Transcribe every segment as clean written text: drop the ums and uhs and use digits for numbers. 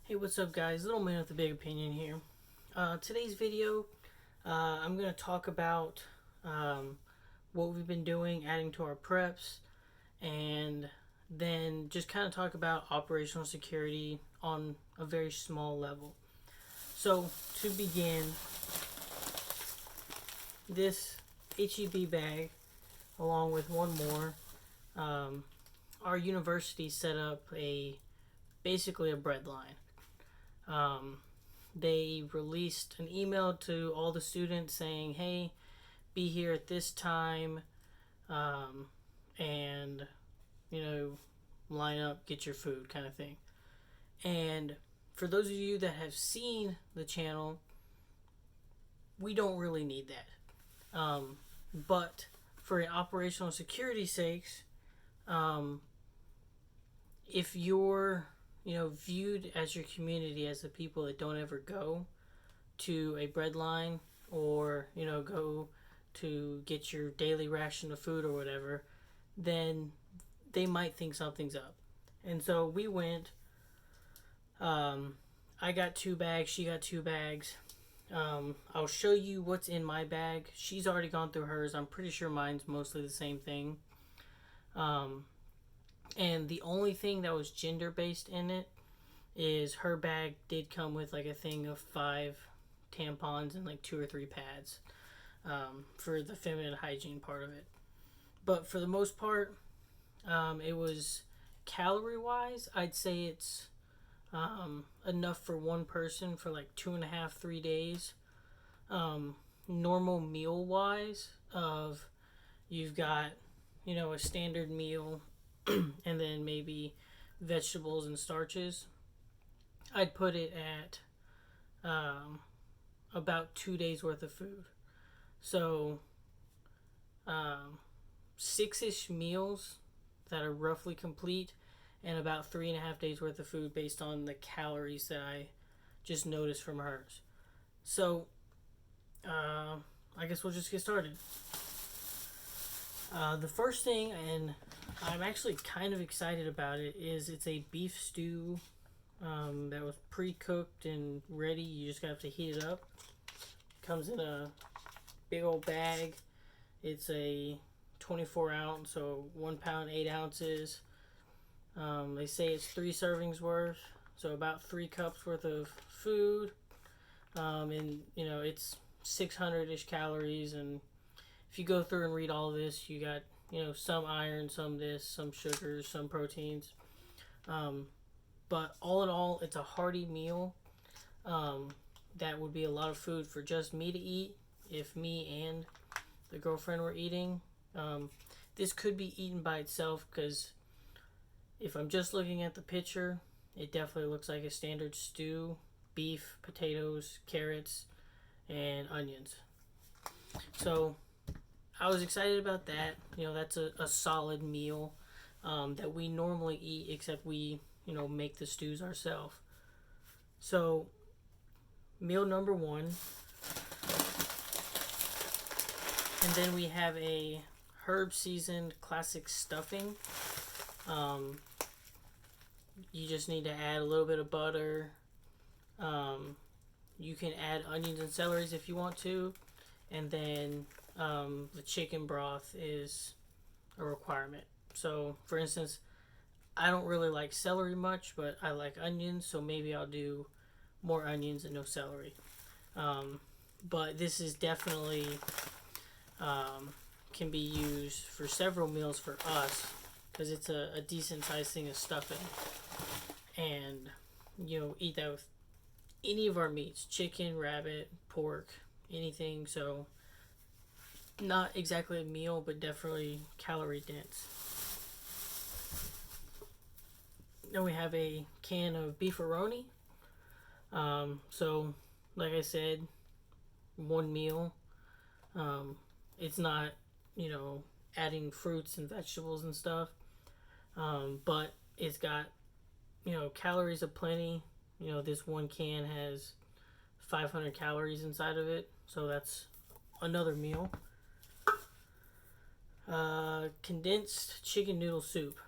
Hey, what's up, guys? Little man with a big opinion here. Today's video, I'm going to talk about what we've been doing, adding to our preps, and then just kind of talk about operational security on a very small level. So, to begin, this HEB bag, along with one more, our university set up basically a bread line. They released an email to all the students saying, hey, be here at this time, and, line up, get your food, kind of thing. And for those of you that have seen the channel, we don't really need that. But for operational security sakes, if you're viewed as your community as the people that don't ever go to a bread line or go to get your daily ration of food or whatever, then they might think something's up. And so we went. I got 2 bags, she got 2 bags. I'll show you what's in my bag. She's already gone through hers. I'm pretty sure mine's mostly the same thing. And the only thing that was gender based in it is her bag did come with like a thing of 5 tampons and like 2 or 3 pads, for the feminine hygiene part of it. But for the most part, it was calorie wise, I'd say it's enough for one person for like 2.5, 3 days. Normal meal wise, of you've got a standard meal and then maybe vegetables and starches, I'd put it at about 2 days worth of food. So 6-ish meals that are roughly complete, and about 3.5 days worth of food based on the calories that I just noticed from hers. So I guess we'll just get started. The first thing, and I'm actually kind of excited about it, is it's a beef stew that was pre-cooked and ready. You just have to heat it up. Comes in a big old bag. It's a 24 ounce, so 1 pound 8 ounces. They say it's 3 servings worth, so about 3 cups worth of food. And it's 600-ish calories. And if you go through and read all this, you got some iron, some this, some sugars, some proteins. But all in all, it's a hearty meal. That would be a lot of food for just me to eat if me and the girlfriend were eating. This could be eaten by itself, because if I'm just looking at the picture, it definitely looks like a standard stew: beef, potatoes, carrots, and onions. So I was excited about that. That's a solid meal that we normally eat, except we make the stews ourselves. So meal number 1, and then we have a herb seasoned classic stuffing. You just need to add a little bit of butter. You can add onions and celeries if you want to, and then the chicken broth is a requirement. So for instance, I don't really like celery much, but I like onions, so maybe I'll do more onions and no celery. But this is definitely can be used for several meals for us, because it's a decent sized thing of stuffing. And eat that with any of our meats: chicken, rabbit, pork, anything. So not exactly a meal, but definitely calorie dense. Then we have a can of beefaroni. So like I said, 1 meal. It's not adding fruits and vegetables and stuff, but it's got calories aplenty. This 1 can has 500 calories inside of it, so that's another meal. Condensed chicken noodle soup.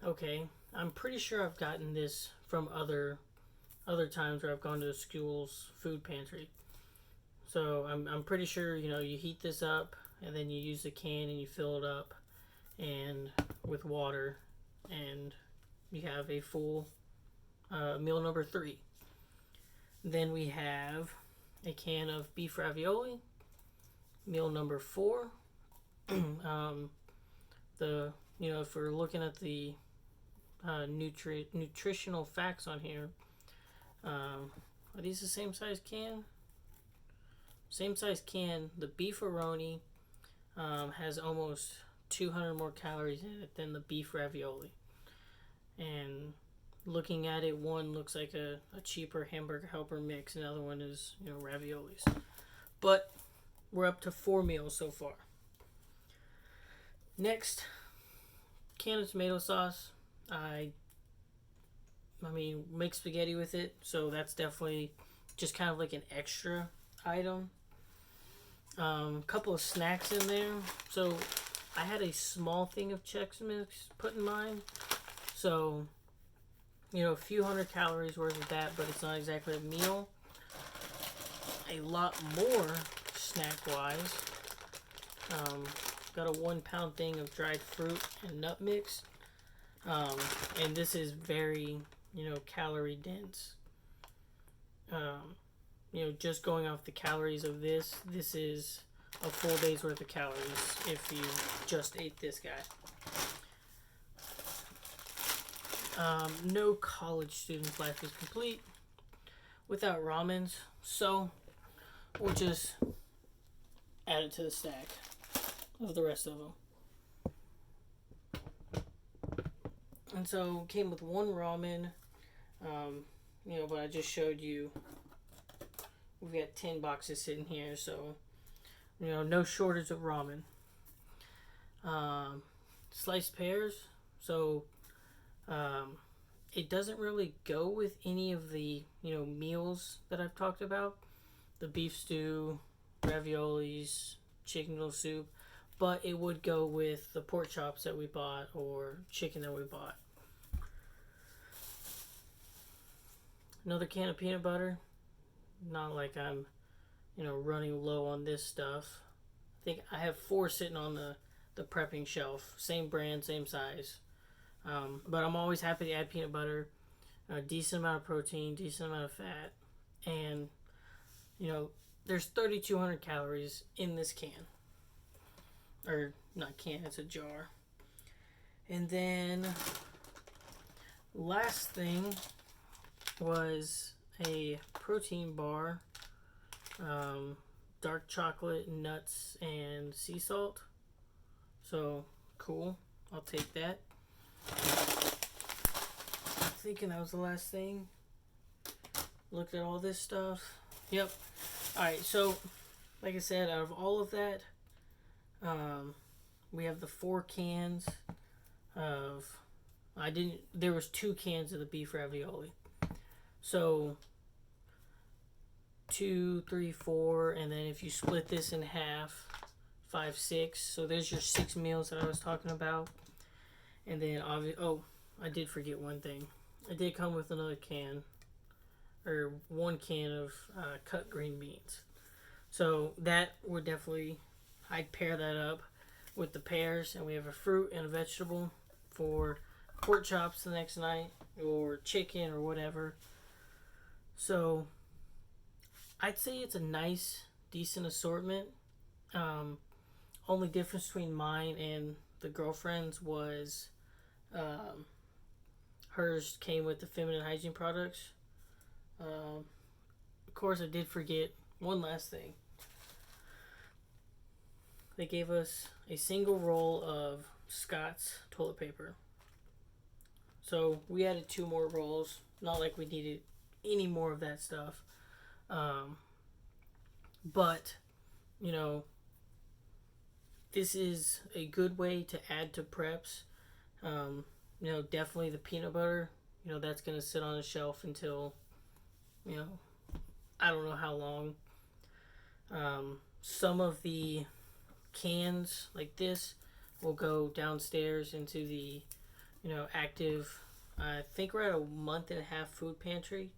Okay, I'm pretty sure I've gotten this from other other times where I've gone to the school's food pantry. So I'm pretty sure, you heat this up and then you use the can and you fill it up and with water, and you have a full meal number 3. Then we have a can of beef ravioli, meal number 4. If we're looking at the nutritional facts on here, are these the same size can? Same size can. The beefaroni has almost 200 more calories in it than the beef ravioli. And looking at it, one looks like a cheaper hamburger helper mix, and the other one is, raviolis. But we're up to 4 meals so far. Next, can of tomato sauce. I make spaghetti with it, so that's definitely just kind of like an extra item. Couple of snacks in there. So I had a small thing of Chex Mix put in mine. So, a few hundred calories worth of that, but it's not exactly a meal. A lot more snack-wise. Got a 1 pound thing of dried fruit and nut mix. And this is very, calorie dense. Just going off the calories of this is a full day's worth of calories if you just ate this guy. No college student's life is complete without ramens, so we'll just add it to the stack of the rest of them. And so came with 1 ramen, but I just showed you we've got 10 boxes sitting here, so no shortage of ramen. Sliced pears, so it doesn't really go with any of the meals that I've talked about, the beef stew, raviolis, chicken noodle soup, but it would go with the pork chops that we bought or chicken that we bought. Another can of peanut butter. Not like I'm running low on this stuff. I think I have 4 sitting on the prepping shelf, same brand, same size. But I'm always happy to add peanut butter. A decent amount of protein, decent amount of fat, and there's 3,200 calories in this can, or not can, it's a jar. And then last thing was a protein bar, dark chocolate, nuts, and sea salt. So cool, I'll take that. Thinking that was the last thing. Looked at all this stuff. Yep. Alright, so like I said, out of all of that, we have the 4 cans of there was 2 cans of the beef ravioli. So 2, 3, 4, and then if you split this in half, 5, 6. So there's your 6 meals that I was talking about. And then I did forget one thing. I did come with another can, or 1 can of cut green beans. So that would definitely, I'd pair that up with the pears, and we have a fruit and a vegetable for pork chops the next night, or chicken, or whatever. So I'd say it's a nice, decent assortment. Only difference between mine and the girlfriend's was hers came with the feminine hygiene products. Of course, I did forget one last thing. They gave us a single roll of Scott's toilet paper. So we added 2 more rolls. Not like we needed any more of that stuff. But, this is a good way to add to preps. Definitely the peanut butter, that's going to sit on the shelf until, I don't know how long. Some of the cans like this will go downstairs into the, active, I think we're at a 1.5 month food pantry.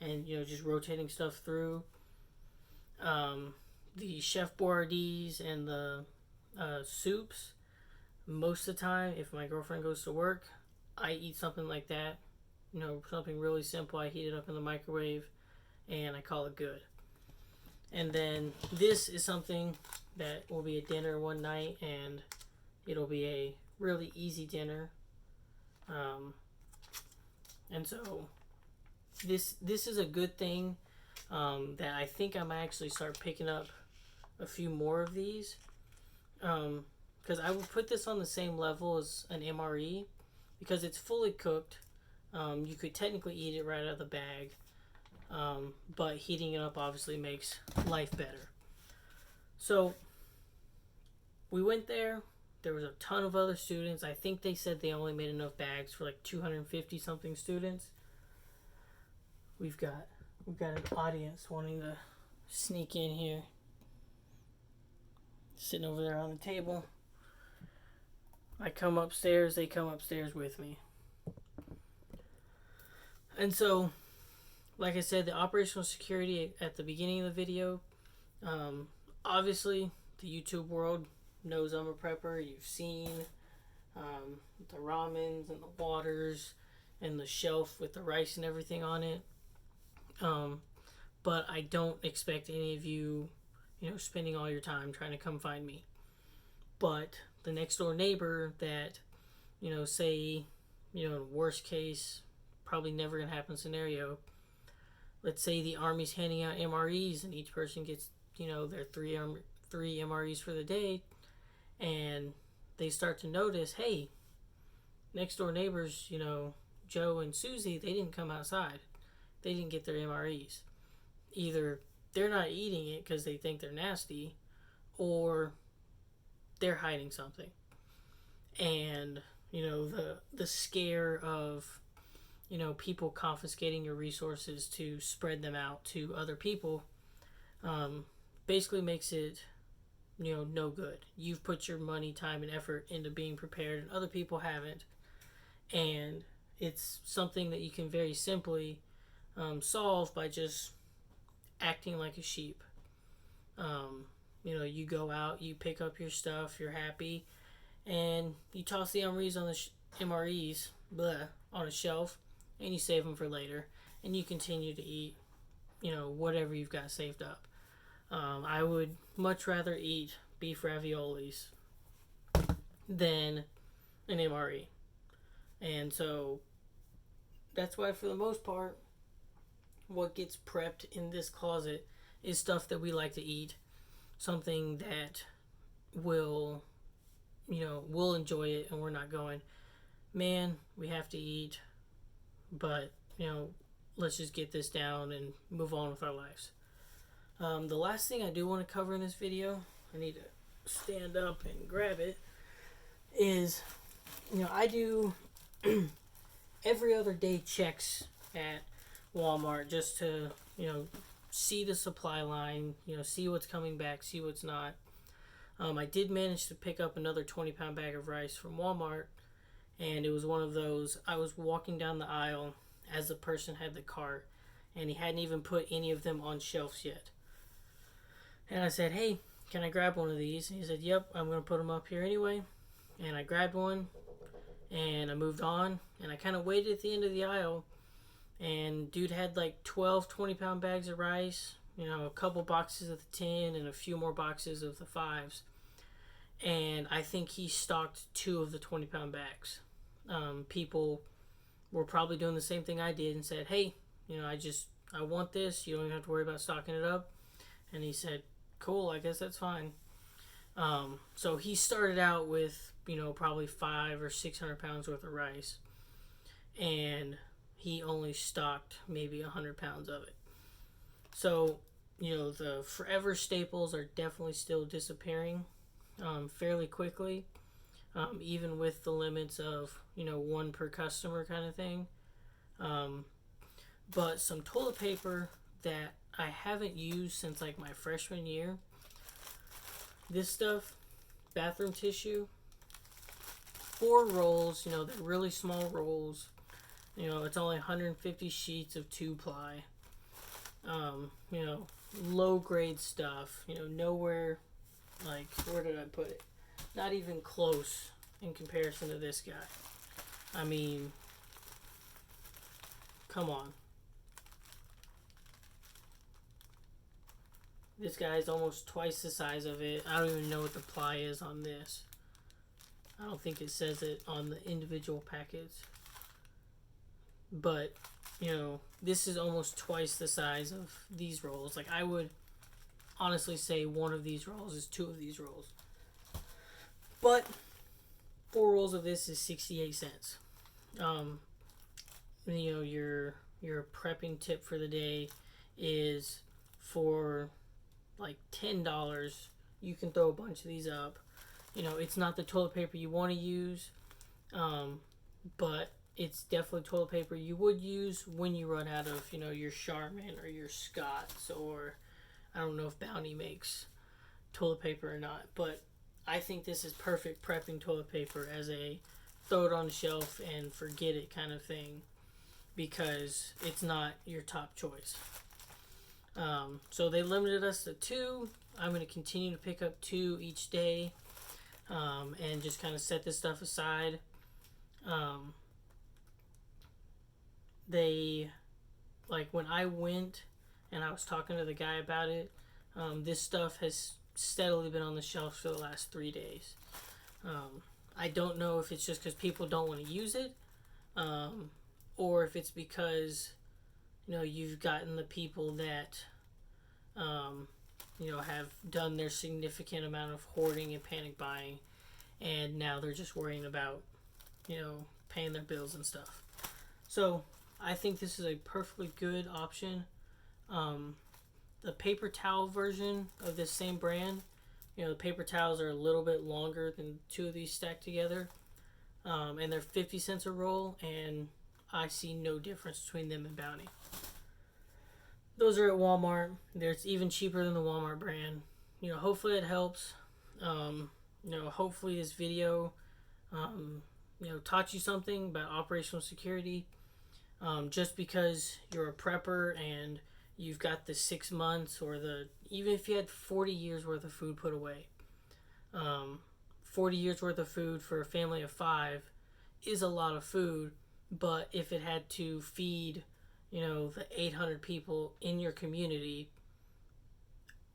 and just rotating stuff through. The Chef Boyardee's and the soups. Most of the time, if my girlfriend goes to work, I eat something like that. Something really simple. I heat it up in the microwave, and I call it good. And then this is something that will be a dinner one night, and it'll be a really easy dinner. And so this is a good thing that I think I might actually start picking up a few more of these. Because I would put this on the same level as an MRE because it's fully cooked. You could technically eat it right out of the bag. But heating it up obviously makes life better. So we went there. There was a ton of other students. I think they said they only made enough bags for like 250 something students. We've got an audience wanting to sneak in here. Sitting over there on the table. I come upstairs, they come upstairs with me. And so, like I said, the operational security at the beginning of the video, obviously the YouTube world knows I'm a prepper. You've seen the ramens and the waters and the shelf with the rice and everything on it. But I don't expect any of you, spending all your time trying to come find me. But the next door neighbor that, say, in worst case, probably never gonna happen scenario, let's say the Army's handing out MREs and each person gets, their three MREs for the day, and they start to notice, hey, next door neighbors, Joe and Susie, they didn't come outside. They didn't get their MREs. Either they're not eating it because they think they're nasty, or they're hiding something. And, the scare of, people confiscating your resources to spread them out to other people, basically makes it, no good. You've put your money, time, and effort into being prepared, and other people haven't. And it's something that you can very simply solve by just acting like a sheep. You go out, you pick up your stuff, you're happy, and you toss the MREs on the MREs on a shelf, and you save them for later, and you continue to eat, whatever you've got saved up. I would much rather eat beef raviolis than an MRE. And so that's why, for the most part, what gets prepped in this closet is stuff that we like to eat. Something that we'll enjoy it, and we're not going, man, we have to eat, but, let's just get this down and move on with our lives. The last thing I do want to cover in this video, I need to stand up and grab it, is, I do every other day checks at Walmart just to, see the supply line, see what's coming back, see what's not. I did manage to pick up another 20-pound bag of rice from Walmart, and it was one of those, I was walking down the aisle as the person had the cart, and he hadn't even put any of them on shelves yet. And I said, hey, can I grab one of these? And he said, yep, I'm going to put them up here anyway. And I grabbed one, and I moved on, and I kind of waited at the end of the aisle, and dude had like 12 20-pound bags of rice, a couple boxes of the 10 and a few more boxes of the 5s. And I think he stocked 2 of the 20-pound bags. People were probably doing the same thing I did and said, hey, I want this. You don't even have to worry about stocking it up. And he said, cool, I guess that's fine. So he started out with, probably 500 or 600 pounds worth of rice. And he only stocked maybe 100 pounds of it. So, the forever staples are definitely still disappearing fairly quickly, even with the limits of, 1 per customer kind of thing. But some toilet paper that I haven't used since like my freshman year. This stuff, bathroom tissue, 4 rolls, they're really small rolls. It's only 150 sheets of 2-ply. You know, low grade stuff. You know, nowhere, like, where did I put it? Not even close in comparison to this guy. I mean, come on. This guy is almost twice the size of it. I don't even know what the ply is on this. I don't think it says it on the individual packets. But, you know, this is almost twice the size of these rolls. Like, I would honestly say one of these rolls is two of these rolls. But 4 rolls of this is 68 cents. You know, your prepping tip for the day is for like $10. You can throw a bunch of these up. You know, it's not the toilet paper you want to use, but it's definitely toilet paper you would use when you run out of, you know, your Charmin or your Scott's, or I don't know if Bounty makes toilet paper or not, but I think this is perfect prepping toilet paper as a throw it on the shelf and forget it kind of thing, because it's not your top choice. So they limited us to 2. I'm going to continue to pick up 2 each day, and just kind of set this stuff aside. They, like, when I went and I was talking to the guy about it, this stuff has steadily been on the shelves for the last 3 days. I don't know if it's just because people don't want to use it, or if it's because, you know, you've gotten the people that, you know, have done their significant amount of hoarding and panic buying, and now they're just worrying about, you know, paying their bills and stuff. So I think this is a perfectly good option. The paper towel version of this same brand, you know, the paper towels are a little bit longer than 2 of these stacked together, and they're 50 cents a roll, and I see no difference between them and Bounty. Those are at Walmart. It's even cheaper than the Walmart brand. You know, hopefully it helps. You know, hopefully this video, you know, taught you something about operational security. Just because you're a prepper and you've got the 6 months, or even if you had 40 years worth of food put away, 40 years worth of food for a family of 5 is a lot of food. But if it had to feed, you know, the 800 people in your community,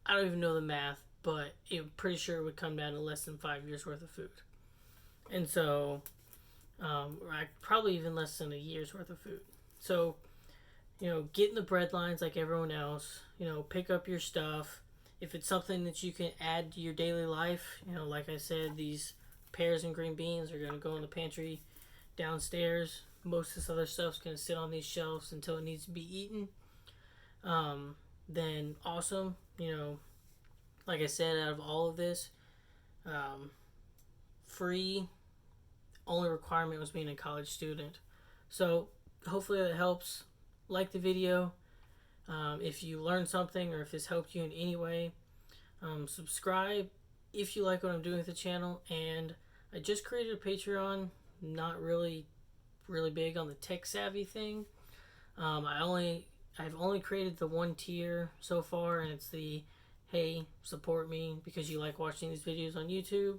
I don't even know the math, but I'm pretty sure it would come down to less than 5 years worth of food. And so, probably even less than a year's worth of food. So, you know, get in the bread lines like everyone else. You know, pick up your stuff. If it's something that you can add to your daily life, you know, like I said, these pears and green beans are going to go in the pantry downstairs. Most of this other stuff's going to sit on these shelves until it needs to be eaten. Then awesome. You know, like I said, out of all of this, free, only requirement was being a college student. So hopefully that helps. Like the video. If you learned something, or if this helped you in any way, subscribe if you like what I'm doing with the channel. And I just created a Patreon. Not really big on the tech savvy thing. I've only created the 1 tier so far, and it's the, hey, support me because you like watching these videos on YouTube.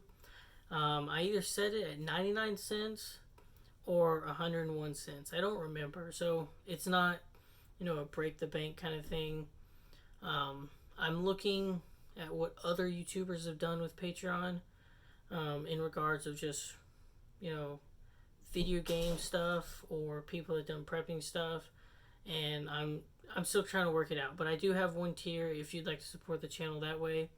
I either set it at 99 cents or 101 cents. I don't remember. So it's not, you know, a break the bank kind of thing. I'm looking at what other YouTubers have done with Patreon, in regards of just, you know, video game stuff, or people that done prepping stuff, and I'm still trying to work it out. But I do have 1 tier if you'd like to support the channel that way.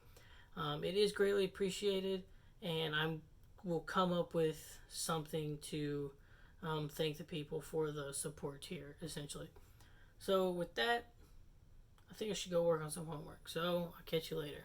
It is greatly appreciated, and will come up with something to thank the people for the support tier, essentially. So with that, I think I should go work on some homework. So I'll catch you later.